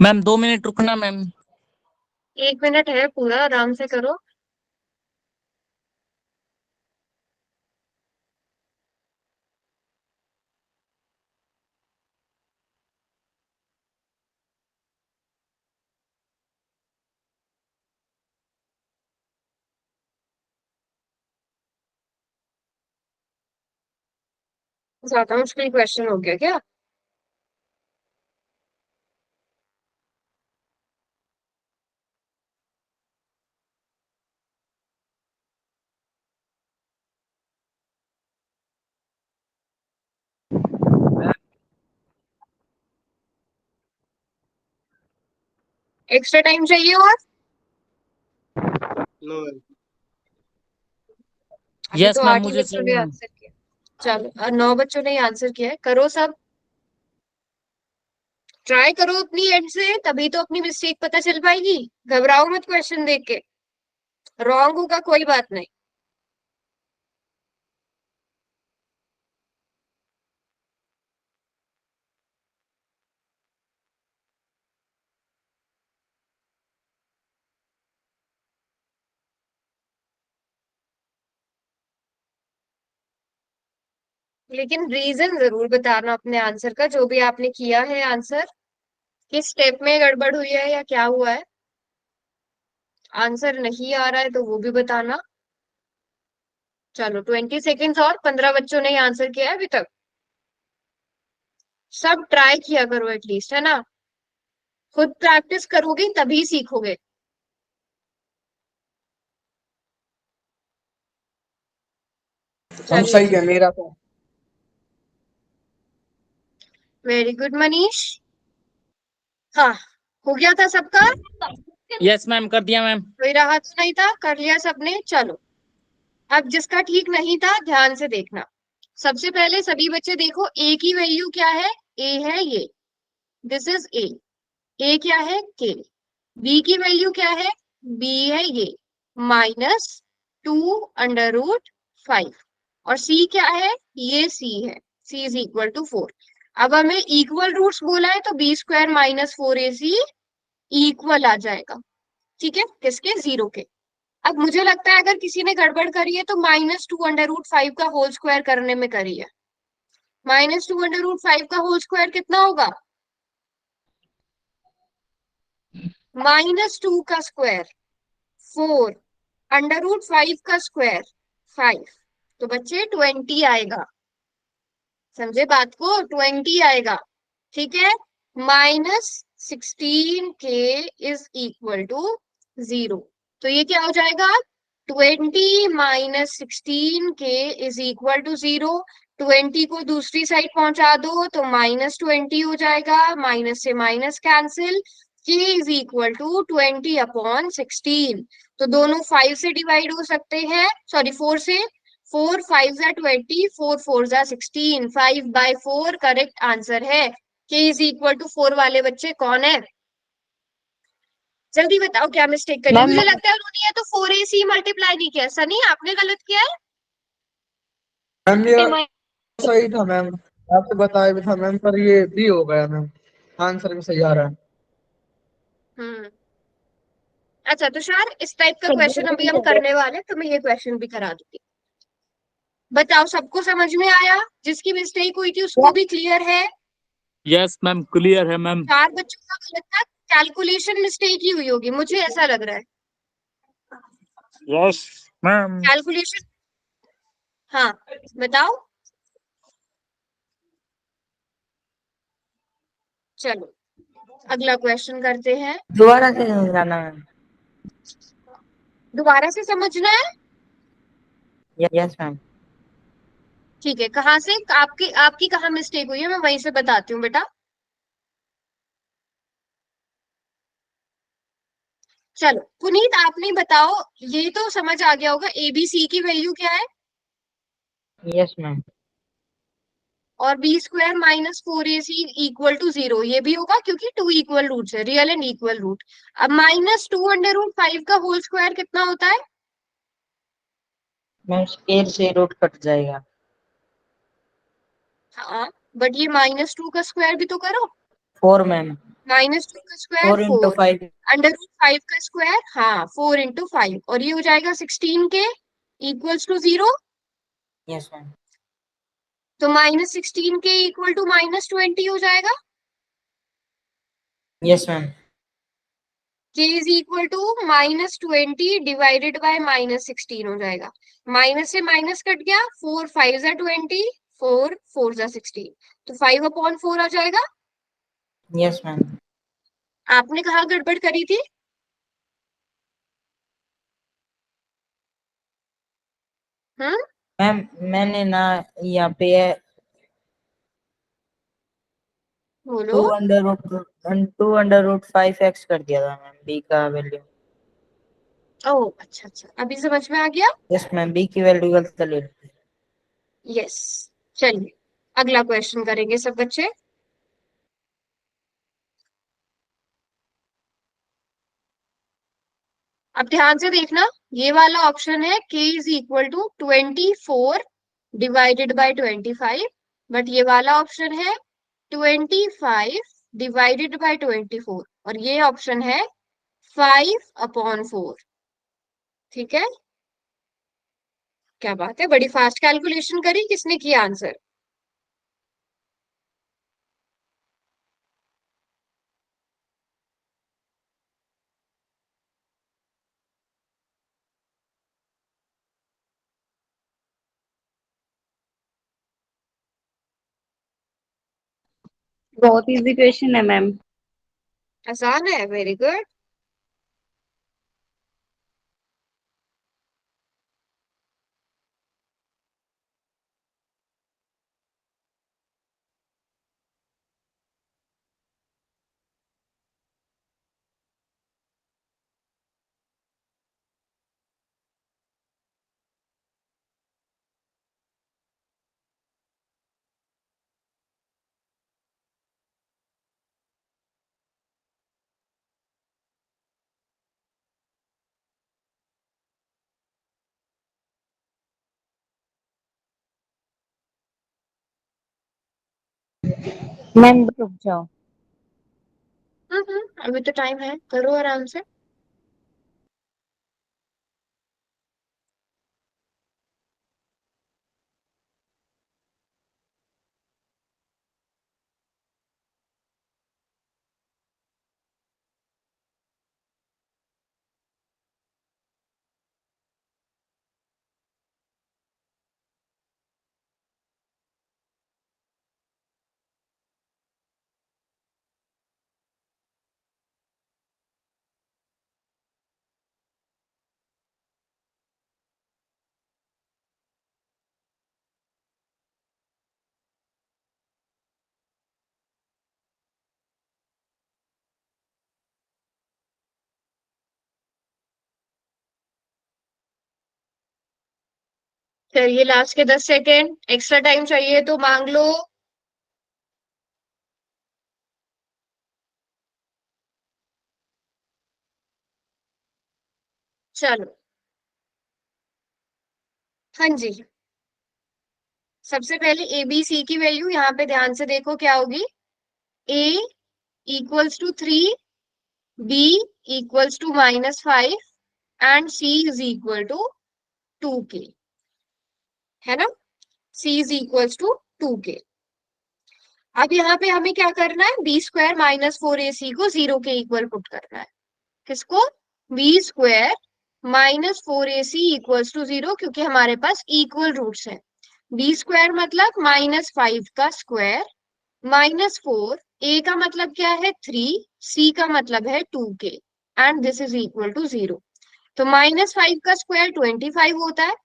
Ma'am 2 minute रुकना मैम। 1 मिनट है पूरा, आराम से करो। ज्यादा मुश्किल क्वेश्चन हो गया क्या? एक्स्ट्रा टाइम चाहिए और? No ma'am. अभी यस तो मैम 8 ही मुझे बच्चों ने चाहिए। आंसर किया। चलो, और 9 बच्चों ने आंसर किया है, करो सब। ट्राई करो अपनी एंड से, तभी तो अपनी मिस्टेक पता चल पाएगी। घबराओ मत क्वेश्चन देख के, रॉन्ग होगा कोई बात नहीं। लेकिन रीजन जरूर बताना अपने आंसर का, जो भी आपने किया है आंसर, किस स्टेप में गड़बड़ हुई है या क्या हुआ है। आंसर नहीं आ रहा है तो वो भी बताना। चलो 20 सेकेंड्स और, 15 बच्चों ने आंसर किया है अभी तक। सब ट्राई किया करो एटलीस्ट, है ना। खुद प्रैक्टिस करोगे तभी सीखोगे। हम चलिए सही जी, है मेरा तो। Very good Manish. हाँ, हो गया था सबका। यस मैम, कर दिया मैम। कोई रहा तो नहीं था, कर लिया सबने। चलो अब जिसका ठीक नहीं था ध्यान से देखना। सबसे पहले सभी बच्चे देखो, ए की वैल्यू क्या है। ए है ये, दिस इज ए। ए क्या है, के। बी की वैल्यू क्या है, बी है ये, -2√5। और सी क्या है, ये सी है, सी इज इक्वल टू 4। अब हमें इक्वल रूट्स बोला है तो b² - 4ac इक्वल आ जाएगा। ठीक है, किसके, 0 के। अब मुझे लगता है अगर किसी ने गड़बड़ करी है तो -2√5 का होल स्क्वायर करने में करी है। -2√5 का होल स्क्वायर कितना होगा, -2 का स्क्वायर 4, √5 का स्क्वायर 5। तो बच्चे 20 आएगा। समझे बात को, 20 आएगा। ठीक है, -16k इज इक्वल टू 0। तो ये क्या हो जाएगा, 20 - 16k इज इक्वल टू 0। 20 को दूसरी साइड पहुंचा दो तो -20 हो जाएगा, माइनस से minus cancel. k is equal to 20/16। तो दोनों 5 से डिवाइड हो सकते हैं, सॉरी 4 से। 4 5 20, 4 4 16, 5/4 करेक्ट आंसर है। k इज इक्वल टू 4 वाले बच्चे कौन है, जल्दी बताओ क्या मिस्टेक करी। मैम मुझे लगता है उन्होंने या तो 4ac मल्टीप्लाई नहीं किया। सनी आपने गलत किया है। मैम ये सही था मैम, आपसे बताया भी था मैम, पर ये भी हो गया मैम, आंसर भी सही आ रहा है। हम्म, अच्छा तुषार, इस टाइप का क्वेश्चन अभी हम करने वाले हैं, तो मैं ये क्वेश्चन भी करा दूंगी। बताओ सबको समझ में आया, जिसकी मिस्टेक हुई थी उसको भी क्लियर है। यस मैम, क्लियर है मैम। 4 बच्चों का गलत था, कैलकुलेशन मिस्टेक ही हुई होगी, मुझे ऐसा लग रहा है। Yes ma'am. कैलकुलेशन, हाँ बताओ। चलो अगला क्वेश्चन करते हैं। दोबारा से समझाना मैम। दोबारा से समझना है। Yes ma'am. ठीक है, कहाँ से आपकी आपकी कहाँ मिस्टेक हुई है मैं वहीं से बताती हूँ बेटा। चलो पुनीत आपने बताओ, ये तो समझ आ गया होगा, ABC की वैल्यू क्या है, यस मैम। और b² - 4ac इक्वल टू 0, ये भी होगा क्योंकि 2 इक्वल रूट्स है, रियल एंड इक्वल रूट। अब -2√5 का होल स्क्वायर कितना होता है, मैम स्केल से रूट कट जाएगा। हाँ बट ये -2 का स्क्वायर भी तो करो। 4 मैम। -2 का स्क्वायर 4 × 4, 5। √5 का स्क्वायर, हाँ 4 × 5, और ये हो जाएगा 16k equals to 0। Yes ma'am. तो -16k इक्वल टू -20 हो जाएगा। Yes ma'am. k is equal to -20 divided by -16 हो जाएगा। माइनस से माइनस कट गया, 4 5 20, 4 4 16, तो 5/4 आ जाएगा। Yes ma'am. आपने कहा गड़बड़ करी थी, हम्म मैम मैंने ना यहाँ पे बोलो। 2√5x कर दिया था मैम b का वैल्यू। ओह अच्छा अच्छा, अभी समझ में आ गया। यस मैम, b की वैल्यू गलत ले ली। यस, चलिए अगला क्वेश्चन करेंगे सब बच्चे। अब ध्यान से देखना, ये वाला ऑप्शन है k is equal to 24 divided by 25, but ये वाला ऑप्शन है 25 डिवाइडेड बाय 24, और ये ऑप्शन है 5/4। ठीक है, क्या बात है, बड़ी फास्ट कैलकुलेशन करी, किसने किया आंसर, बहुत इजी क्वेश्चन है मैम। आसान है, वेरी गुड। मैम रुक जाओ। अभी तो टाइम है, करो आराम से। चलिए लास्ट के 10 सेकेंड, एक्स्ट्रा टाइम चाहिए तो मांग लो। चलो, हाँ जी। सबसे पहले ए बी सी की वैल्यू यहाँ पे ध्यान से देखो क्या होगी। A equals to 3, b equals to -5 and C is equal to 2k, है ना। C is equals to 2k। अब यहाँ पे हमें क्या करना है, b² - 4ac को 0 के इक्वल पुट करना है। किसको? b² - 4ac इक्वल्स टू 0, क्योंकि हमारे पास इक्वल रूट्स है। b² मतलब -5 का स्क्वायर, -4, a का मतलब क्या है 3, c का मतलब है 2k, and this is equal to 0। तो -5 का स्क्वायर 25 होता है,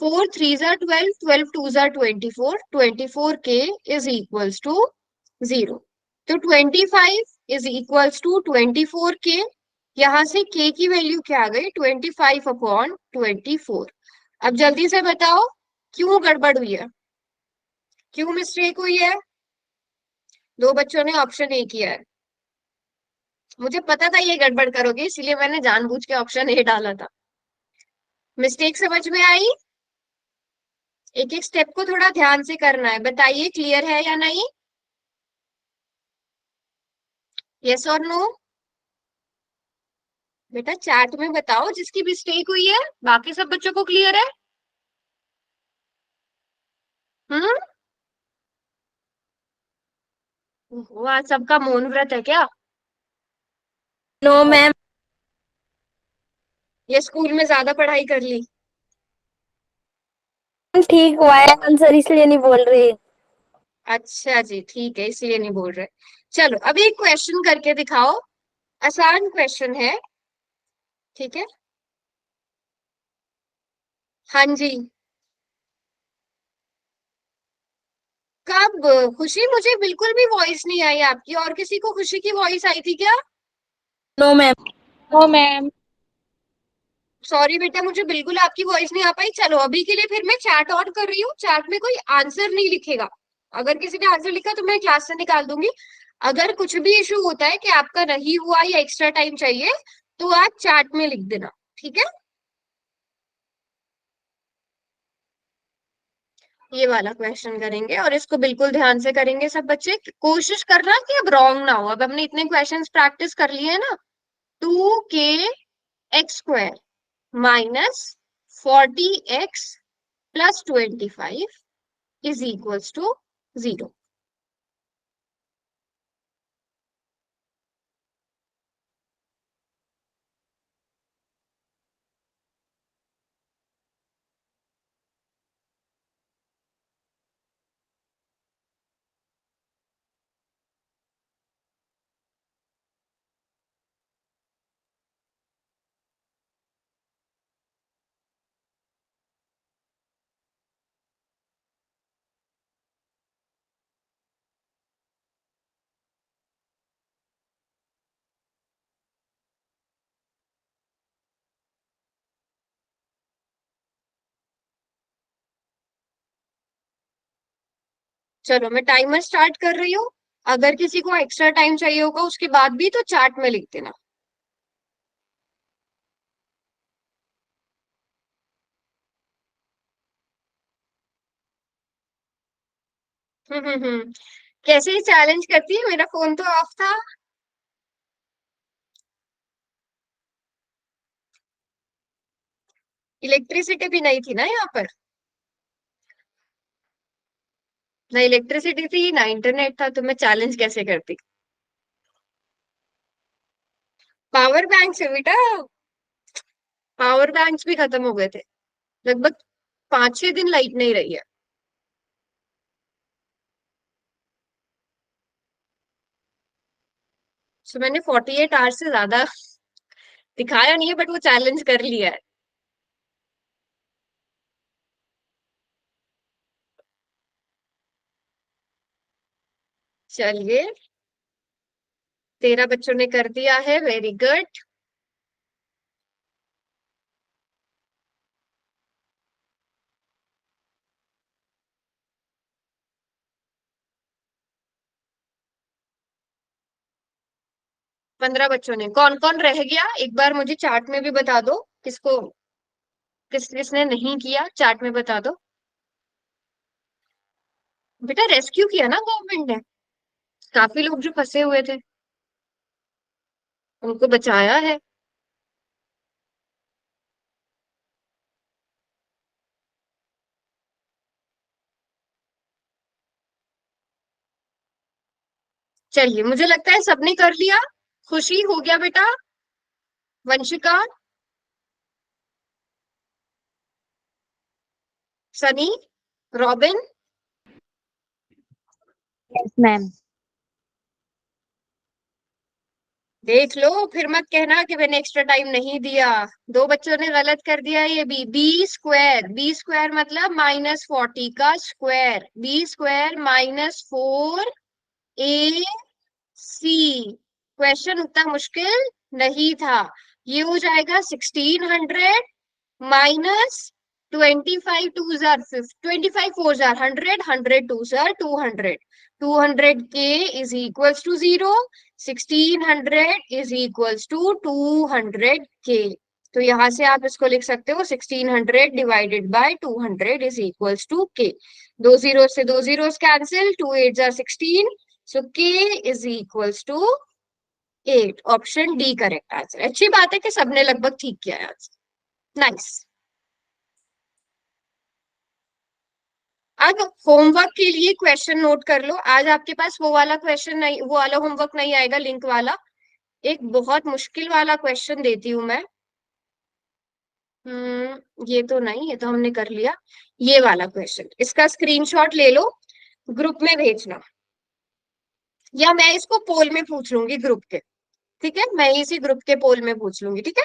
4 3 ज़ा 12, 12 2 ज़ा 24, 24k इज इक्वल्स टू 0। तो 25 इज इक्वल्स टू 24k। यहां से k की वैल्यू क्या आ गई, 25/24। अब जल्दी से बताओ क्यों गड़बड़ हुई है, क्यों मिस्टेक हुई है। दो बच्चों ने ऑप्शन ए किया है। मुझे पता था ये गड़बड़ करोगे, इसीलिए मैंने जानबूझ के ऑप्शन ए डाला था। मिस्टेक समझ में आई? एक एक स्टेप को थोड़ा ध्यान से करना है। बताइए क्लियर है या नहीं? यस और नो? बेटा चैट में बताओ जिसकी मिस्टेक हुई है, बाकी सब बच्चों को क्लियर है। हम्म। वो आज सबका मौन व्रत है क्या? No ma'am. ये स्कूल में ज्यादा पढ़ाई कर ली? ठीक हुआ है आंसर, इसलिए नहीं बोल रही। अच्छा जी, ठीक है, इसलिए नहीं बोल रहे। चलो अभी एक क्वेश्चन करके दिखाओ, आसान क्वेश्चन है, ठीक है। हाँ जी। कब? खुशी, मुझे बिल्कुल भी वॉइस नहीं आई आपकी। और किसी को खुशी की वॉइस आई थी क्या? No ma'am. No ma'am. Sorry बेटा, मुझे बिल्कुल आपकी वॉइस नहीं आ पाई। चलो अभी के लिए फिर मैं चैट ऑन कर रही हूँ, चैट में कोई आंसर नहीं लिखेगा। अगर किसी ने आंसर लिखा तो मैं क्लास से निकाल दूंगी। अगर कुछ भी इशू होता है कि आपका नहीं हुआ या एक्स्ट्रा टाइम चाहिए, तो आप चैट में लिख देना, ठीक है। ये वाला क्वेश्चन करेंगे और इसको बिल्कुल ध्यान से करेंगे सब बच्चे। कोशिश करना कि अब रॉन्ग ना हो। अब हमने इतने क्वेश्चंस प्रैक्टिस कर लिए हैं ना। 2k x² - 40x + 25 is equals to 0। चलो मैं टाइमर स्टार्ट कर रही हूँ, अगर किसी को एक्स्ट्रा टाइम चाहिए होगा उसके बाद भी तो चार्ट में लिख देना। कैसे ही चैलेंज करती है, मेरा फोन तो ऑफ था। इलेक्ट्रिसिटी भी नहीं थी ना यहाँ पर, ना इलेक्ट्रिसिटी थी ना इंटरनेट था, तो मैं चैलेंज कैसे करती। पावर बैंक से बेटा, पावर बैंक्स भी खत्म हो गए थे, लगभग 5-6 दिन लाइट नहीं रही है। सो मैंने 48 आवर्स से ज्यादा दिखाया नहीं है, बट वो चैलेंज कर लिया है। चलिए 13 बच्चों ने कर दिया है, वेरी गुड। पंद्रह बच्चों ने, कौन कौन रह गया एक बार मुझे चार्ट में भी बता दो, किसको किसने नहीं किया चार्ट में बता दो। बेटा रेस्क्यू किया ना गवर्नमेंट ने, काफी लोग जो फंसे हुए थे उनको बचाया है। चलिए मुझे लगता है सबने कर लिया। खुशी हो गया बेटा, Vanshika, Sunny, robin, yes ma'am. देख लो फिर मत कहना कि मैंने एक्स्ट्रा टाइम नहीं दिया। दो बच्चों ने गलत कर दिया, ये बी स्क्वायर मतलब -40 का स्क्वायर, बी² -4 AC। क्वेश्चन उतना मुश्किल नहीं था। ये हो जाएगा 1600 माइनस 25 2 जार 25 4 जार 100 100 2 जार 200 200k is equals to 0, 1600 is equals to 200k। तो यहां से आप इसको लिख सकते हो 1600 divided by 200 is equals to k। दो जीरो से दो जीरोस कैंसिल, 2 8 जार 16, so k is equals to 8। Option D correct answer. अच्छी बात है कि सबने लगभग ठीक किया है आंसर, नाइस। अब होमवर्क के लिए क्वेश्चन नोट कर लो। आज आपके पास वो वाला क्वेश्चन नहीं, वो वाला होमवर्क नहीं आएगा लिंक वाला। एक बहुत मुश्किल वाला क्वेश्चन देती हूँ मैं। ये तो नहीं, ये तो हमने कर लिया। ये वाला क्वेश्चन, इसका स्क्रीनशॉट ले लो, ग्रुप में भेजना, या मैं इसको पोल में पूछ लूंगी ग्रुप के। ठीक है, मैं इसी ग्रुप के पोल में पूछ लूंगी, ठीक है।